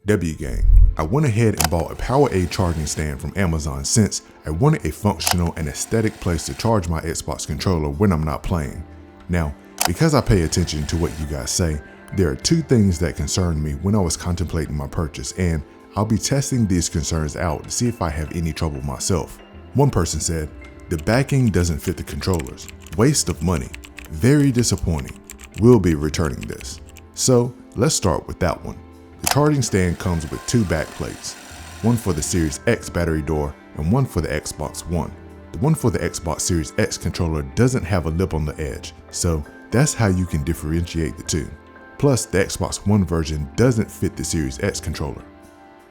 W Gang. I went ahead and bought a PowerA charging stand from Amazon since I wanted a functional and aesthetic place to charge my Xbox controller when I'm not playing. Now, because I pay attention to what you guys say, there are two things that concerned me when I was contemplating my purchase, and I'll be testing these concerns out to see if I have any trouble myself. One person said, the backing doesn't fit the controllers. Waste of money. Very disappointing. We'll be returning this. So let's start with that one. The charging stand comes with two back plates, one for the Series X battery door and one for the Xbox One. The one for the Xbox Series X controller doesn't have a lip on the edge, so that's how you can differentiate the two. Plus, the Xbox One version doesn't fit the Series X controller.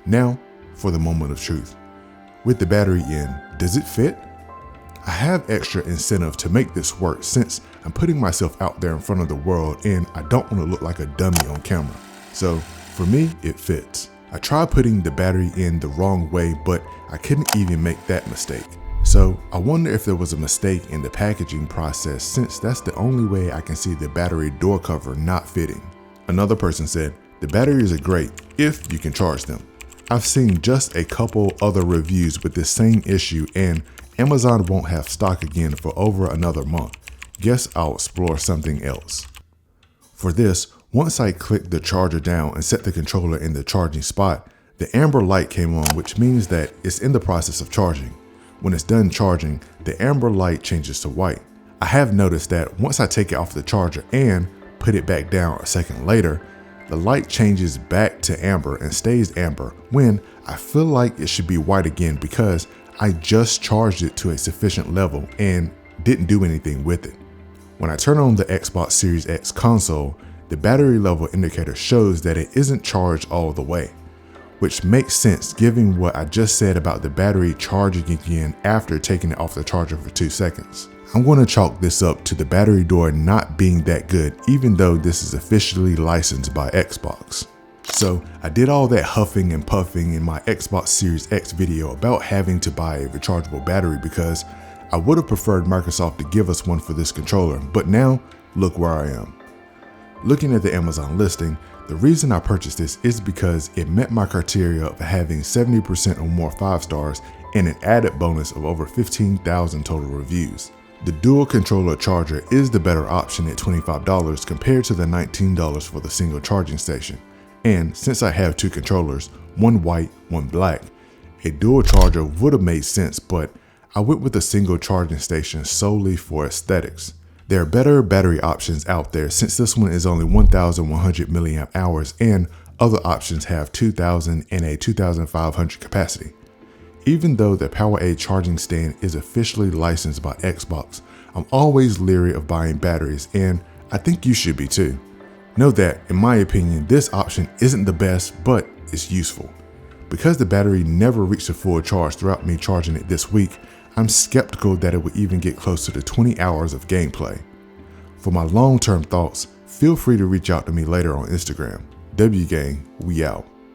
Now, for the moment of truth. With the battery in, does it fit? I have extra incentive to make this work since I'm putting myself out there in front of the world and I don't want to look like a dummy on camera. So, for me, it fits. I tried putting the battery in the wrong way, but I couldn't even make that mistake. So I wonder if there was a mistake in the packaging process since that's the only way I can see the battery door cover not fitting. Another person said, the batteries are great if you can charge them. I've seen just a couple other reviews with this same issue and Amazon won't have stock again for over another month. Guess I'll explore something else. For this, once I clicked the charger down and set the controller in the charging spot, the amber light came on, which means that it's in the process of charging. When it's done charging, the amber light changes to white. I have noticed that once I take it off the charger and put it back down a second later, the light changes back to amber and stays amber when I feel like it should be white again because I just charged it to a sufficient level and didn't do anything with it. When I turn on the Xbox Series X console, the battery level indicator shows that it isn't charged all the way, which makes sense given what I just said about the battery charging again after taking it off the charger for 2 seconds. I'm going to chalk this up to the battery door not being that good, even though this is officially licensed by Xbox. So I did all that huffing and puffing in my Xbox Series X video about having to buy a rechargeable battery because I would have preferred Microsoft to give us one for this controller, but now look where I am. Looking at the Amazon listing, the reason I purchased this is because it met my criteria of having 70% or more 5 stars and an added bonus of over 15,000 total reviews. The dual controller charger is the better option at $25 compared to the $19 for the single charging station. And since I have 2 controllers, one white, one black, a dual charger would have made sense, but I went with a single charging station solely for aesthetics. There are better battery options out there since this one is only 1,100 milliamp hours and other options have 2,000 and a 2,500 capacity. Even though the PowerA charging stand is officially licensed by Xbox, I'm always leery of buying batteries and I think you should be too. Know that, in my opinion, this option isn't the best, but it's useful. Because the battery never reached a full charge throughout me charging it this week, I'm skeptical that it will even get close to the 20 hours of gameplay. For my long-term thoughts, feel free to reach out to me later on Instagram. W Gang, we out.